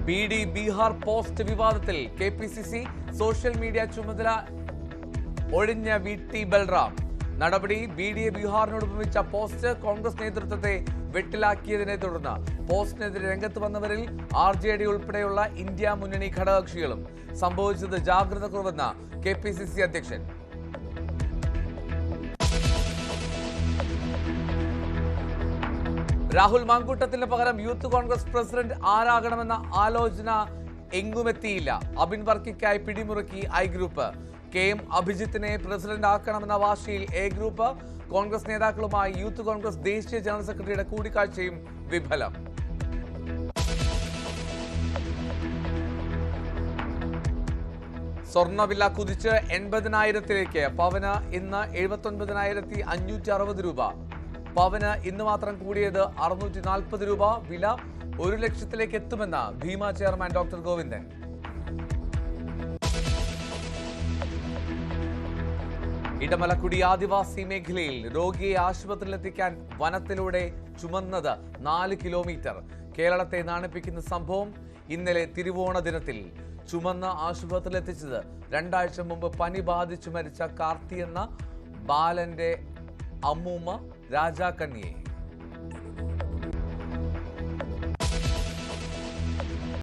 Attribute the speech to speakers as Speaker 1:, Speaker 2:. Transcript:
Speaker 1: Bihar post വിവാദത്തിൽ KPCC social media ചുമതല ഒഴിഞ്ഞ വി.ടി. ബൽറാം. നടപടി ബീഹാറിനോട് ഉപമിച്ച പോസ്റ്റ് കോൺഗ്രസ് നേതൃത്വത്തെ വെട്ടിലാക്കിയതിനെ തുടർന്ന് പോസ്റ്റിനെതിരെ രംഗത്ത് വന്നവരിൽ RJD ഉൾപ്പെടെയുള്ള ഇന്ത്യ മുന്നണി ഘടകകക്ഷികളും. സംഭവിച്ചത് ജാഗ്രത കുറവെന്ന കെപിസിസി അധ്യക്ഷൻ. രാഹുൽ മാങ്കൂട്ടത്തിന് പകരം യൂത്ത് കോൺഗ്രസ് പ്രസിഡന്റ് ആരാകണമെന്ന ആലോചന എങ്ങുമെത്തിയില്ല. അബിൻ വർക്കിക്കായി പിടിമുറുക്കി ഐ ഗ്രൂപ്പ്. KM അഭിജിത്തിനെ പ്രസിഡന്റ് ആക്കണമെന്ന വാശിയിൽ എ ഗ്രൂപ്പ്. കോൺഗ്രസ് നേതാക്കളുമായി യൂത്ത് കോൺഗ്രസ് ദേശീയ ജനറൽ സെക്രട്ടറിയുടെ കൂടിക്കാഴ്ചയും വിഫലം. സ്വർണ്ണവില കുതിച്ച് 80,000-ലേക്ക്. പവന് ഇന്ന് 79,560 രൂപ. പവന് ഇന്ന് മാത്രം കൂടിയത് 640 രൂപ. വില 1 ലക്ഷത്തിലേക്ക് എത്തുമെന്ന് ഭീമ ചെയർമാൻ ഡോക്ടർ ഗോവിന്ദൻ. ഇടമലക്കുടി ആദിവാസി മേഖലയിൽ രോഗിയെ ആശുപത്രിയിലെത്തിക്കാൻ വനത്തിലൂടെ ചുമന്നത് 4 കിലോമീറ്റർ. കേരളത്തെ നാണിപ്പിക്കുന്ന സംഭവം ഇന്നലെ തിരുവോണ ദിനത്തിൽ. ചുമന്ന് ആശുപത്രിയിലെത്തിച്ചത് 2 ആഴ്ച മുമ്പ് പനി ബാധിച്ചു മരിച്ച കാർത്തി എന്ന ബാലന്റെ അമ്മൂമ്മ രാജാക്കണ്ണിയെ.